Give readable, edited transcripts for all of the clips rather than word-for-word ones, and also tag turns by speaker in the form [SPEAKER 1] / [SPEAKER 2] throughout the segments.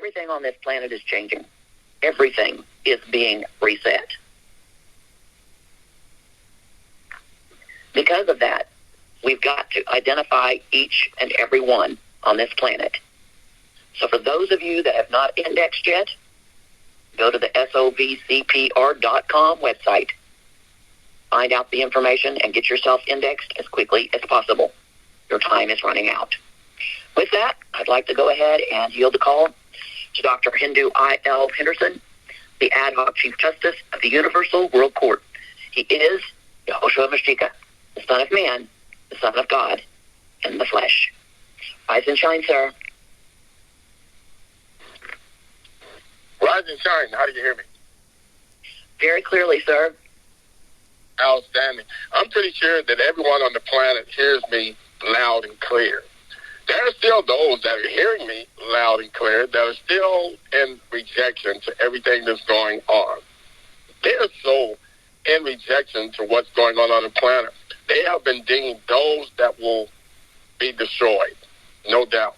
[SPEAKER 1] everything on this planet is changing. Everything is being reset. Because of that, we've got to identify each and every one on this planet. So for those of you that have not indexed yet, go to the SOVCPR.com website. Find out the information and get yourself indexed as quickly as possible. Your time is running out. With that, I'd like to go ahead and yield the call to Dr. Hindu I.L. Henderson, the Ad hoc Chief Justice of the Universal World Court. He is Yahoshua Mashiach, the Son of Man, the Son of God, in the flesh. Rise and shine, sir.
[SPEAKER 2] Rise and shine. How do you hear me?
[SPEAKER 1] Very clearly, sir.
[SPEAKER 2] Outstanding. I'm pretty sure that everyone on the planet hears me loud and clear. There are still those that are hearing me loud and clear that are still in rejection to everything that's going on. They are so in rejection to what's going on the planet. They have been deemed those that will be destroyed, no doubt.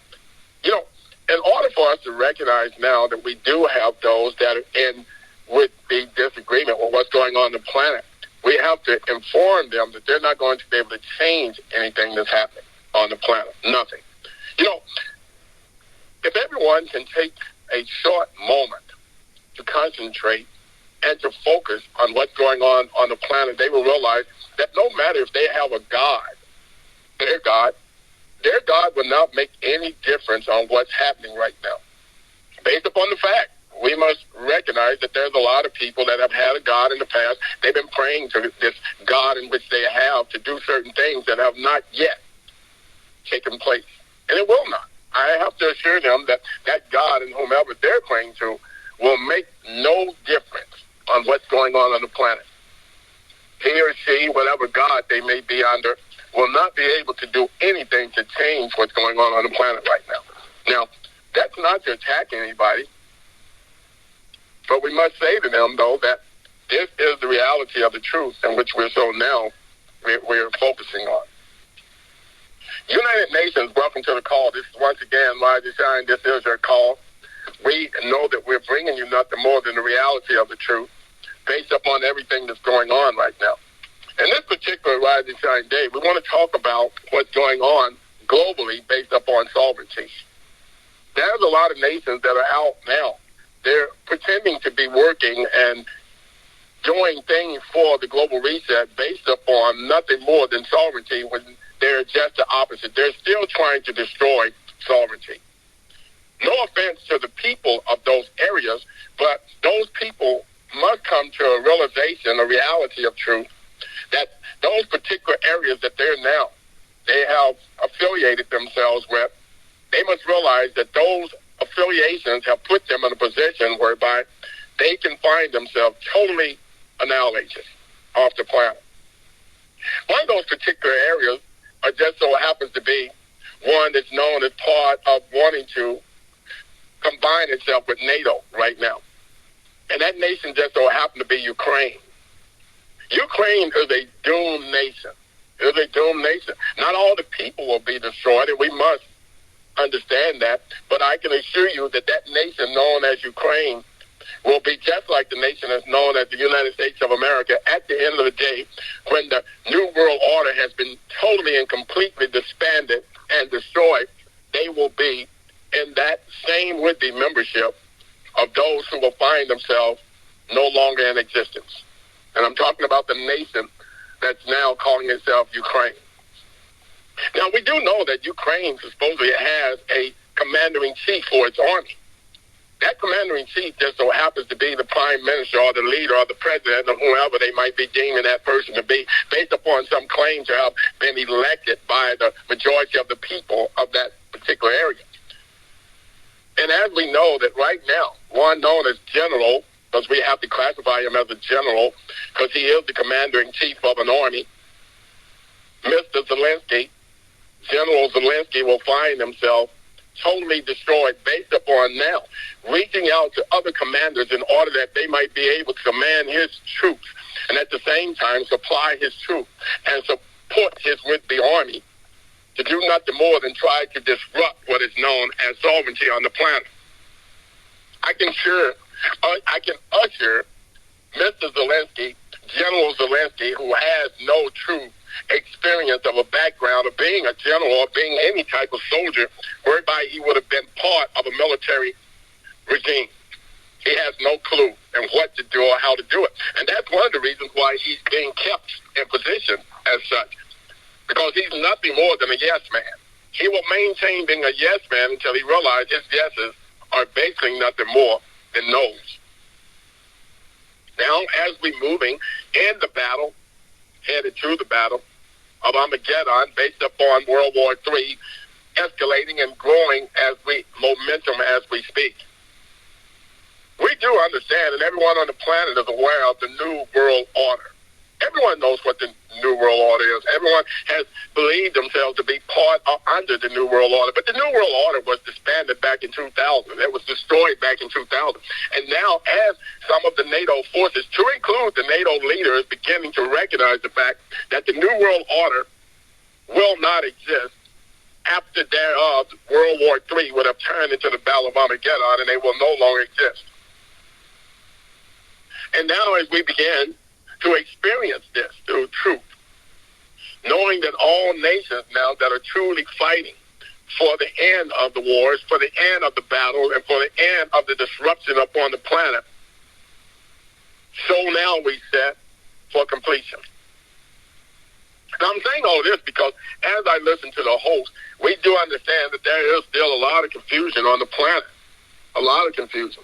[SPEAKER 2] You know, in order for us to recognize now that we do have those that are in with the disagreement with what's going on the planet, we have to inform them that they're not going to be able to change anything that's happening on the planet. Nothing. You know, if everyone can take a short moment to concentrate and to focus on what's going on the planet, they will realize that no matter if they have a God, their God will not make any difference on what's happening right now. Based upon the fact, we must recognize that there's a lot of people that have had a God in the past. They've been praying to this God in which they have to do certain things that have not yet taken place. And it will not. I have to assure them that that God and whomever they're praying to will make no difference on what's going on the planet. He or she, whatever God they may be under, will not be able to do anything to change what's going on the planet right now. Now, that's not to attack anybody, but we must say to them, though, that this is the reality of the truth in which we're focusing on. United Nations, welcome to the call. This is once again Rise and Shine. This is your call. We know that we're bringing you nothing more than the reality of the truth based upon everything that's going on right now. In this particular Rise and Shine Day, we want to talk about what's going on globally based upon sovereignty. There's a lot of nations that are out now. They're pretending to be working and doing things for the global reset based upon nothing more than sovereignty when they're just the opposite. They're still trying to destroy sovereignty. No offense to the people of those areas, but those people must come to a realization, a reality of truth, that those particular areas that they have affiliated themselves with, they must realize that those affiliations have put them in a position whereby they can find themselves totally annihilated off the planet. One of those particular areas just so happens to be one that's known as part of wanting to combine itself with NATO right now. And that nation just so happened to be Ukraine. Ukraine is a doomed nation. It is a doomed nation. Not all the people will be destroyed, and we must understand that. But I can assure you that that nation known as Ukraine will be just like the nation that's known as the United States of America at the end of the day, when the New World Order has been totally and completely disbanded and destroyed. They will be in that same with-the membership of those who will find themselves no longer in existence. And I'm talking about the nation that's now calling itself Ukraine. Now, we do know that Ukraine supposedly has a commander-in-chief for its army. That commander-in-chief just so happens to be the prime minister or the leader or the president or whoever they might be deeming that person to be, based upon some claim to have been elected by the majority of the people of that particular area. And as we know that right now, one known as general, because we have to classify him as a general, because he is the commander-in-chief of an army, Mr. Zelensky, General Zelensky will find himself totally destroyed based upon now reaching out to other commanders in order that they might be able to command his troops and at the same time supply his troops and support his with-the army to do nothing more than try to disrupt what is known as sovereignty on the planet. I can usher Mr. Zelensky, General Zelensky, who has no true experience of a background of being a general or being any type of soldier, whereby he would have been part of a military regime. He has no clue in what to do or how to do it. And that's one of the reasons why he's being kept in position as such, because he's nothing more than a yes man. He will maintain being a yes man until he realizes his yeses are basically nothing more than no's. Now, as we're moving in the battle, headed to the battle of Armageddon, based upon World War III, escalating and growing momentum as we speak. We do understand, and everyone on the planet is aware of the New World Order. Everyone knows what the New World Order is. Everyone has believed themselves to be part or under the New World Order. But the New World Order was disbanded back in 2000. It was destroyed back in 2000. And now, as some of the NATO forces, to include the NATO leaders, beginning to recognize the fact that the New World Order will not exist after thereof, World War III would have turned into the Battle of Armageddon, and they will no longer exist. And now, as we begin to experience this through truth, knowing that all nations now that are truly fighting for the end of the wars, for the end of the battle, and for the end of the disruption upon the planet, so now we set for completion. Now, I'm saying all this because as I listen to the host, we do understand that there is still a lot of confusion on the planet, a lot of confusion,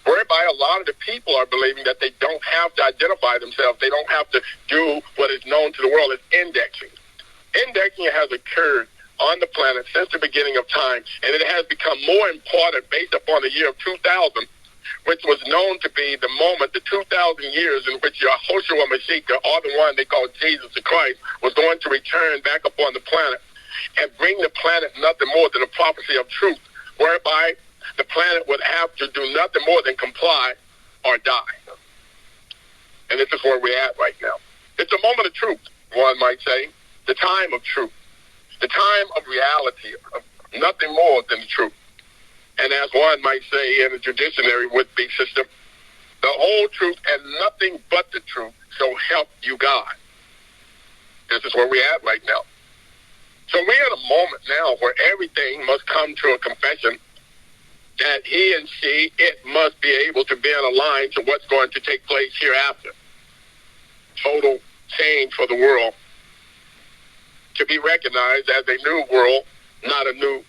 [SPEAKER 2] whereby a lot of the people are believing that they don't have to identify themselves. They don't have to do what is known to the world as indexing. Indexing has occurred on the planet since the beginning of time, and it has become more important based upon the year of 2000, which was known to be the moment, the 2,000 years in which Yahoshua Mashiach, or the one they call Jesus the Christ, was going to return back upon the planet and bring the planet nothing more than a prophecy of truth, whereby the planet would have to do nothing more than comply or die. And this is where we're at right now. It's a moment of truth, one might say, the time of truth, the time of reality, of nothing more than the truth. And as one might say in a judiciary would-be system, the whole truth and nothing but the truth, so help you God. This is where we're at right now. So we're in a moment now where everything must come to a confession that he and she, it must be able to be in a line to what's going to take place hereafter. Total change for the world to be recognized as a new world, not a new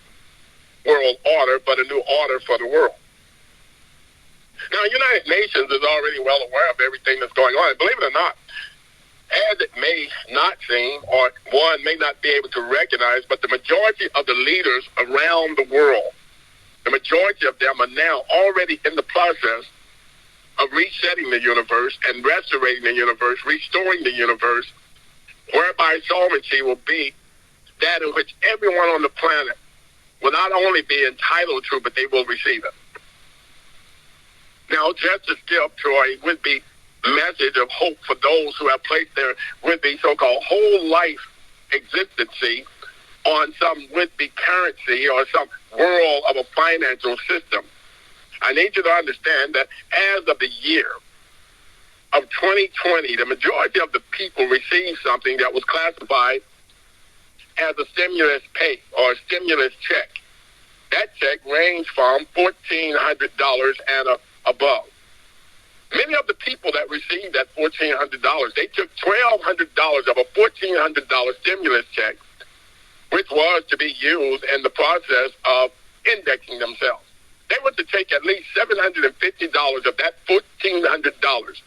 [SPEAKER 2] world order, but a new order for the world. Now, United Nations is already well aware of everything that's going on. And believe it or not, as it may not seem, or one may not be able to recognize, but the majority of the leaders around the world, the majority of them are now already in the process of resetting the universe and restoring the universe, restoring the universe, whereby sovereignty will be that in which everyone on the planet will not only be entitled to, but they will receive it. Now, just to skip to a would-be message of hope for those who have placed their would-be so-called whole life existency on some would-be currency or some world of a financial system. I need you to understand that as of the year of 2020, the majority of the people received something that was classified as a stimulus pay or a stimulus check. That check ranged from $1,400 and above. Many of the people that received that $1,400, they took $1,200 of a $1,400 stimulus check, which was to be used in the process of indexing themselves. They were to take at least $750 of that $1,400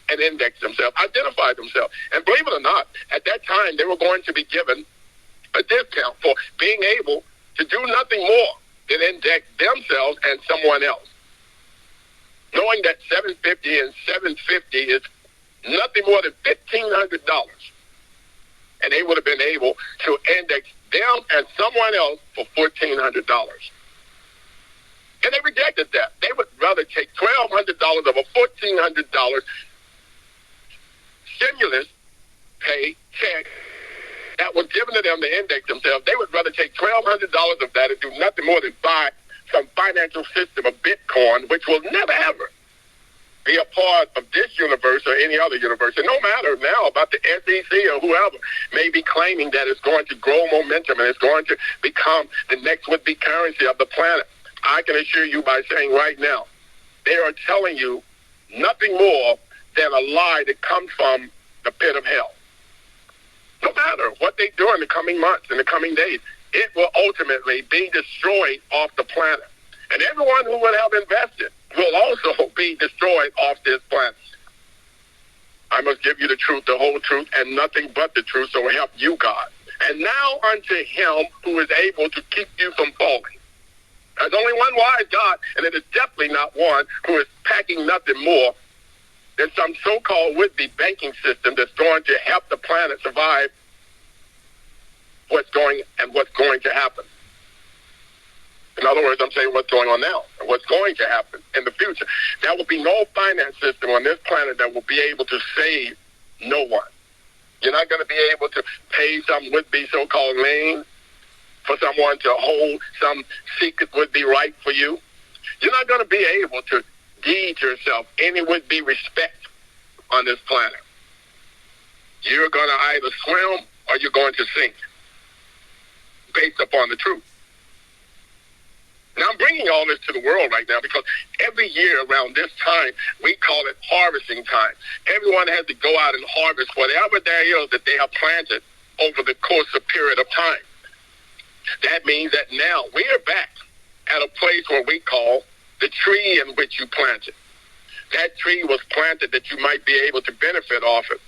[SPEAKER 2] and index themselves, identify themselves. And believe it or not, at that time, they were going to be given a discount for being able to do nothing more than index themselves and someone else. Knowing that $750 and $750 is nothing more than $1,500. And they would have been able to index them and someone else for $1,400. And they rejected that. They would rather take $1,200 of a $1,400 stimulus pay check that was given to them to index themselves. They would rather take $1,200 of that and do nothing more than buy some financial system of Bitcoin, which will never, ever be a part of this universe or any other universe. And no matter now about the SEC or whoever may be claiming that it's going to grow momentum and it's going to become the next would-be currency of the planet, I can assure you by saying right now, they are telling you nothing more than a lie that comes from the pit of hell. No matter what they do in the coming months, in the coming days, it will ultimately be destroyed off the planet. And everyone who would have invested will also be destroyed off this planet. I must give you the truth, the whole truth, and nothing but the truth, so help you, God. And now unto him who is able to keep you from falling. There's only one wise God, and it is definitely not one who is packing nothing more than some so-called would-be banking system that's going to help the planet survive what's going to happen. In other words, I'm saying what's going on now and what's going to happen in the future. There will be no finance system on this planet that will be able to save no one. You're not going to be able to pay some would-be so-called lien for someone to hold some secret would-be right for you. You're not going to be able to deed yourself any would-be respect on this planet. You're going to either swim or you're going to sink based upon the truth. Now, I'm bringing all this to the world right now because every year around this time, we call it harvesting time. Everyone has to go out and harvest whatever there is that they have planted over the course of period of time. That means that now we are back at a place where we call the tree in which you planted. That tree was planted that you might be able to benefit off it.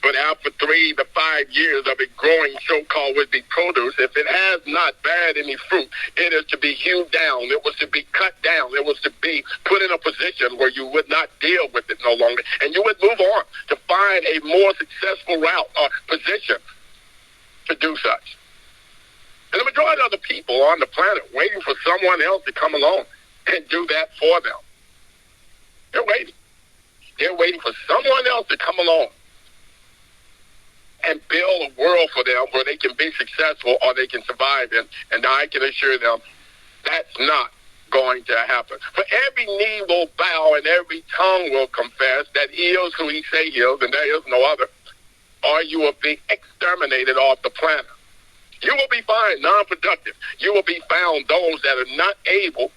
[SPEAKER 2] But after 3 to 5 years of it growing so-called would-be produce, if it has not beared any fruit, it is to be hewed down. It was to be cut down. It was to be put in a position where you would not deal with it no longer. And you would move on to find a more successful route or position to do such. And the majority of the people on the planet waiting for someone else to come along and do that for them. They're waiting. They're waiting for someone else to come along and build a world for them where they can be successful or they can survive in. And I can assure them that's not going to happen. For every knee will bow and every tongue will confess that he is who he say he is and there is no other, or you will be exterminated off the planet. You will be found non-productive. You will be found those that are not able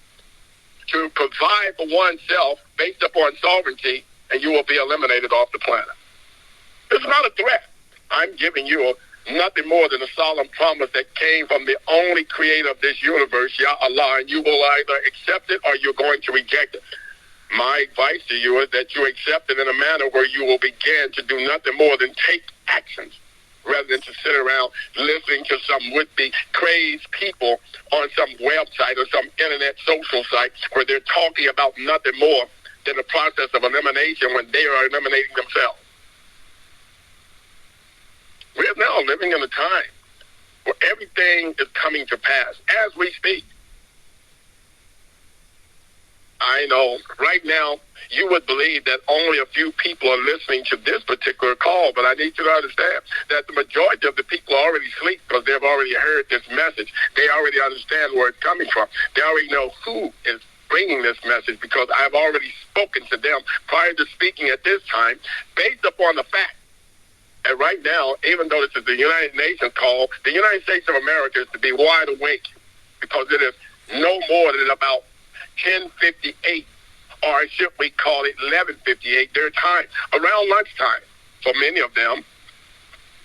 [SPEAKER 2] to provide for oneself based upon sovereignty, and you will be eliminated off the planet. This is not a threat. I'm giving you nothing more than a solemn promise that came from the only creator of this universe, Yah Allah, and you will either accept it or you're going to reject it. My advice to you is that you accept it in a manner where you will begin to do nothing more than take actions rather than to sit around listening to some would-be crazed people on some website or some internet social site where they're talking about nothing more than the process of elimination when they are eliminating themselves. We are now living in a time where everything is coming to pass as we speak. I know right now you would believe that only a few people are listening to this particular call, but I need you to understand that the majority of the people are already asleep because they've already heard this message. They already understand where it's coming from. They already know who is bringing this message because I've already spoken to them prior to speaking at this time based upon the fact. And right now, even though this is the United Nations call, the United States of America is to be wide awake because it is no more than about 10:58, or should we call it 11:58, their time, around lunchtime for many of them.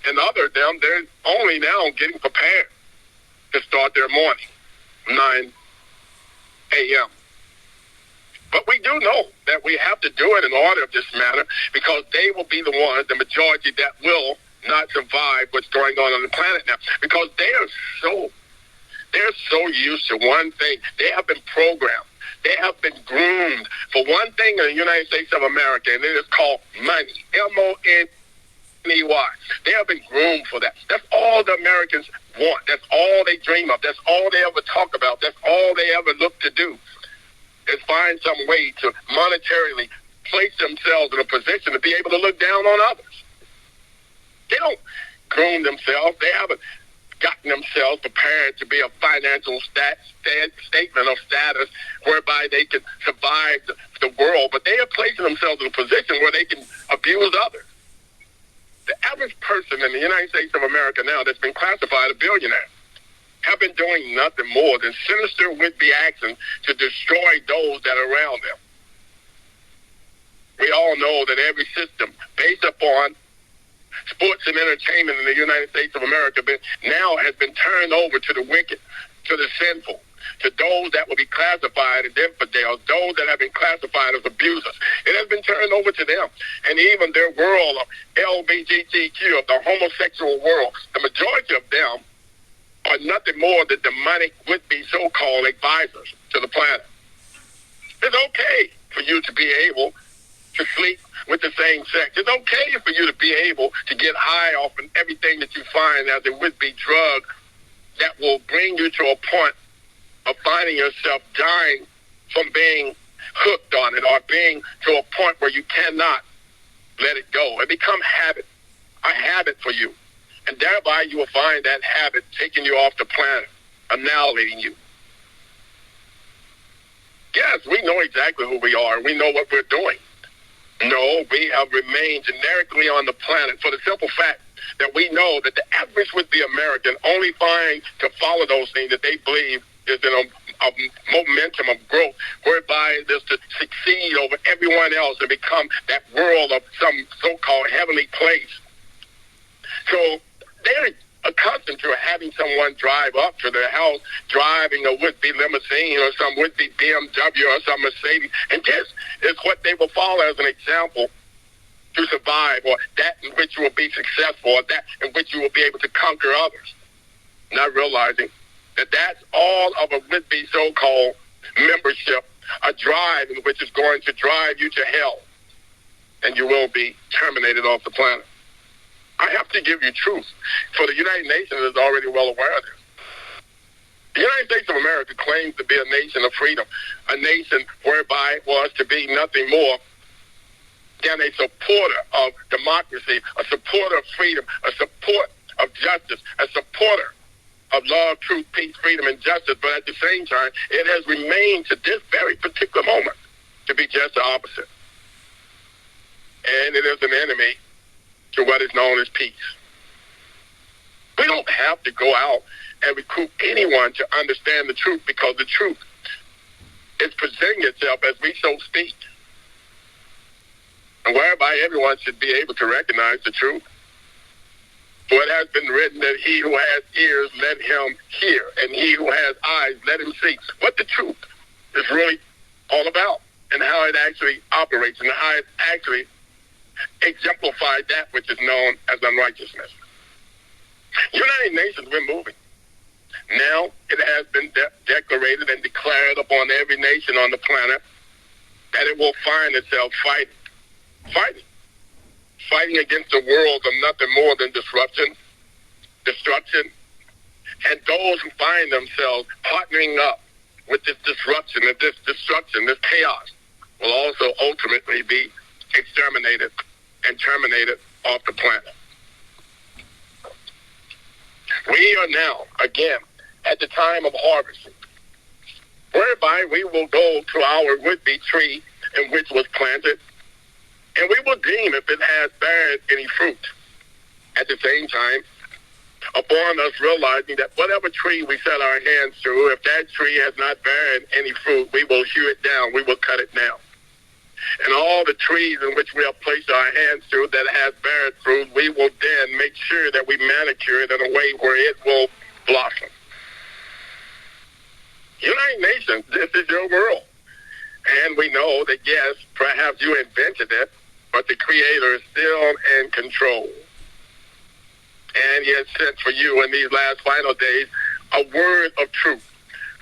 [SPEAKER 2] And other of them, they're only now getting prepared to start their morning, 9 a.m. But we do know that we have to do it in order of this matter because they will be the ones, the majority, that will not survive what's going on the planet now because they're so used to one thing. They have been programmed. They have been groomed for one thing in the United States of America, and it is called money, M-O-N-E-Y. They have been groomed for that. That's all the Americans want. That's all they dream of. That's all they ever talk about. That's all they ever look to do. Is find some way to monetarily place themselves in a position to be able to look down on others. They don't groom themselves. They haven't gotten themselves prepared to be a financial statement of status whereby they can survive the world, but they are placing themselves in a position where they can abuse others. The average person in the United States of America now that's been classified a billionaire have been doing nothing more than sinister would-be actions to destroy those that are around them. We all know that every system based upon sports and entertainment in the United States of America now has been turned over to the wicked, to the sinful, to those that will be classified as infidels, those that have been classified as abusers. It has been turned over to them. And even their world of LGBTQ, of the homosexual world, the majority of them are nothing more than demonic would-be so-called advisors to the planet. It's okay for you to be able to sleep with the same sex. It's okay for you to be able to get high off of everything that you find as a would-be drug that will bring you to a point of finding yourself dying from being hooked on it or being to a point where you cannot let it go. It becomes a habit for you. And thereby you will find that habit taking you off the planet, annihilating you. Yes, we know exactly who we are. We know what we're doing. No, we have remained generically on the planet for the simple fact that we know that the average would-be American only finds to follow those things that they believe is in a momentum of growth, whereby it is to succeed over everyone else and become that world of some so-called heavenly place. So they're accustomed to having someone drive up to their house, driving a would-be limousine or some would-be BMW or some Mercedes. And this is what they will follow as an example to survive, or that in which you will be successful, or that in which you will be able to conquer others. Not realizing that that's all of a would-be so-called membership, a drive in which is going to drive you to hell, and you will be terminated off the planet. I have to give you truth, for the United Nations is already well aware of this. The United States of America claims to be a nation of freedom, a nation whereby it was to be nothing more than a supporter of democracy, a supporter of freedom, a support of justice, a supporter of love, truth, peace, freedom, and justice. But at the same time, it has remained to this very particular moment to be just the opposite. And it is an enemy to what is known as peace. We don't have to go out and recruit anyone to understand the truth, because the truth is presenting itself as we so speak. And whereby everyone should be able to recognize the truth. For it has been written that he who has ears, let him hear, and he who has eyes, let him see what the truth is really all about, and how it actually operates, and how it actually exemplified that which is known as unrighteousness. United Nations, we're moving. Now it has been declared and declared upon every nation on the planet that it will find itself fighting against a world of nothing more than disruption, destruction, and those who find themselves partnering up with this disruption, this destruction, this chaos, will also ultimately be exterminated and terminated off the planet. We are now, again, at the time of harvesting, whereby we will go to our would-be tree in which was planted, and we will deem if it has borne any fruit. At the same time, upon us realizing that whatever tree we set our hands to, if that tree has not borne any fruit, we will hew it down, we will cut it down. And all the trees in which we have placed our hands to that has borne fruit, we will then make sure that we manicure it in a way where it will blossom. United Nations, this is your world. And we know that, yes, perhaps you invented it, but the Creator is still in control. And He has sent for you in these last final days a word of truth,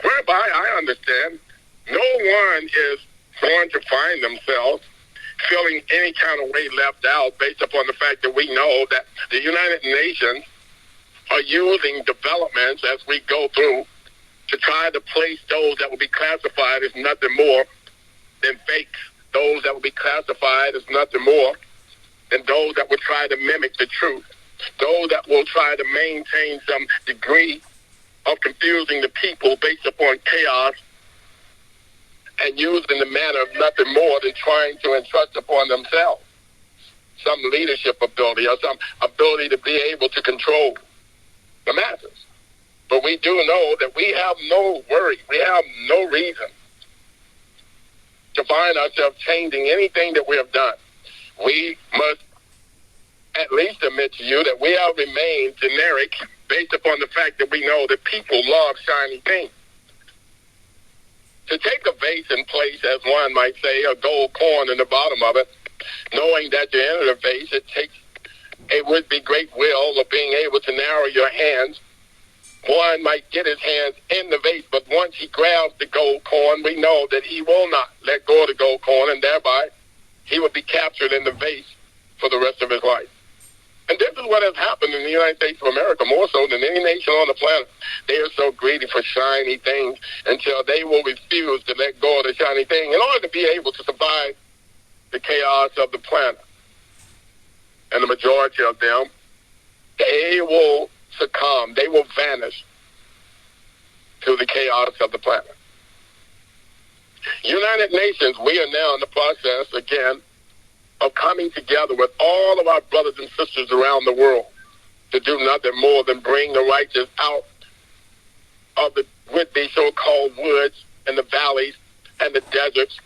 [SPEAKER 2] whereby I understand no one is going to find themselves feeling any kind of way left out based upon the fact that we know that the United Nations are using developments as we go through to try to place those that will be classified as nothing more than fakes, those that will be classified as nothing more than those that would try to mimic the truth those that will try to maintain some degree of confusing the people based upon chaos and using the manner of nothing more than trying to entrust upon themselves some leadership ability or some ability to be able to control the masses. But we do know that we have no worry. We have no reason to find ourselves changing anything that we have done. We must at least admit to you that we have remained generic based upon the fact that we know that people love shiny things. To take a vase and place, as one might say, a gold coin in the bottom of it, knowing that you enter the vase, it takes a would-be great will of being able to narrow your hands. One might get his hands in the vase, but once he grabs the gold coin, we know that he will not let go of the gold coin, and thereby he will be captured in the vase for the rest of his life. And this is what has happened in the United States of America, more so than any nation on the planet. They are so greedy for shiny things until they will refuse to let go of the shiny thing in order to be able to survive the chaos of the planet. And the majority of them, they will succumb, they will vanish to the chaos of the planet. United Nations, we are now in the process, again, of coming together with all of our brothers and sisters around the world to do nothing more than bring the righteous out of the would-be so-called woods and the valleys and the deserts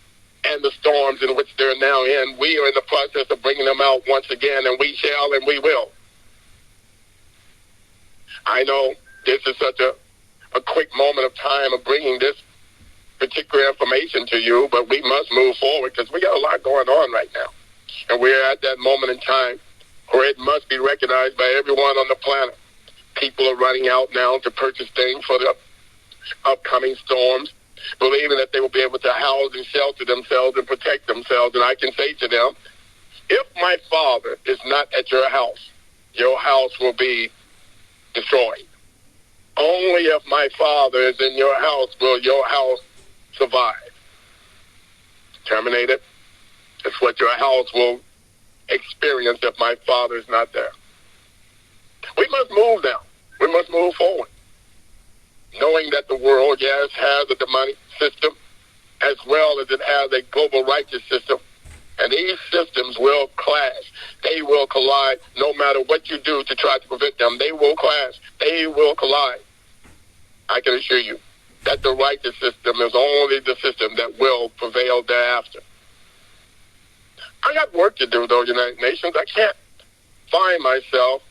[SPEAKER 2] and the storms in which they're now in. We are in the process of bringing them out once again, and we shall and we will. I know this is such a quick moment of time of bringing this particular information to you, but we must move forward because we got a lot going on right now. And we're at that moment in time where it must be recognized by everyone on the planet. People are running out now to purchase things for the upcoming storms, believing that they will be able to house and shelter themselves and protect themselves. And I can say to them, if my Father is not at your house will be destroyed. Only if my Father is in your house will your house survive. Terminated. It's what your house will experience if my Father is not there. We must move now. We must move forward. Knowing that the world, yes, has a demonic system as well as it has a global righteous system. And these systems will clash. They will collide no matter what you do to try to prevent them. They will clash. They will collide. I can assure you that the righteous system is only the system that will prevail thereafter. I got work to do, though, United Nations. I can't find myself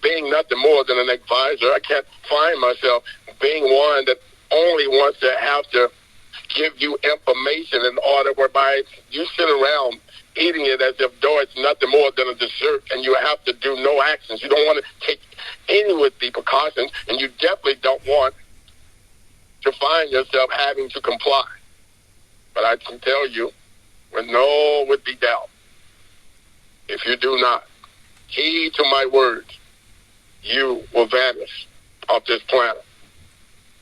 [SPEAKER 2] being nothing more than an advisor. I can't find myself being one that only wants to have to give you information in order whereby you sit around eating it as if though it's nothing more than a dessert and you have to do no actions. You don't want to take any with the precautions, and you definitely don't want to find yourself having to comply. But I can tell you, with no would-be doubt, if you do not heed to my words, you will vanish off this planet.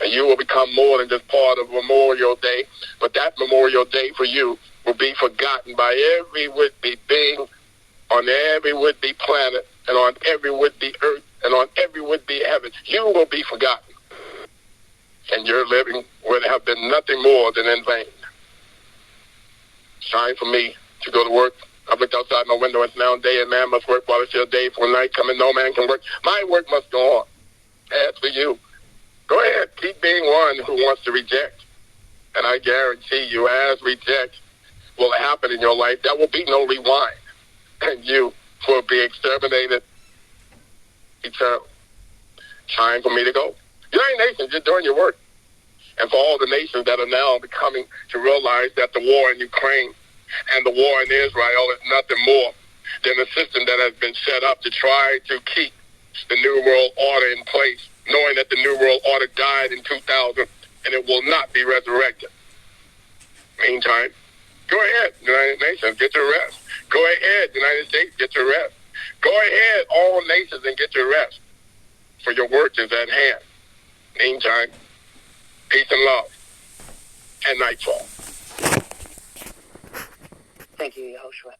[SPEAKER 2] And you will become more than just part of Memorial Day, but that Memorial Day for you will be forgotten by every would-be being on every would-be planet and on every would-be earth and on every would-be heaven. You will be forgotten. And your living would have been nothing more than in vain. It's time for me to go to work. I've looked outside my window. It's now day, and man must work while it's still day. For night coming, no man can work. My work must go on. As for you, go ahead. Keep being one who wants to reject. And I guarantee you, as reject will happen in your life, there will be no rewind. And you will be exterminated eternal. Time for me to go. United Nations, you're doing your work. And for all the nations that are now becoming to realize that the war in Ukraine and the war in Israel is nothing more than a system that has been set up to try to keep the New World Order in place, knowing that the New World Order died in 2000 and it will not be resurrected. Meantime, go ahead, United Nations, get your rest. Go ahead, United States, get your rest. Go ahead, all nations, and get your rest, for your work is at hand. Meantime, peace and love, and nightfall.
[SPEAKER 1] Thank you, Yahoshua.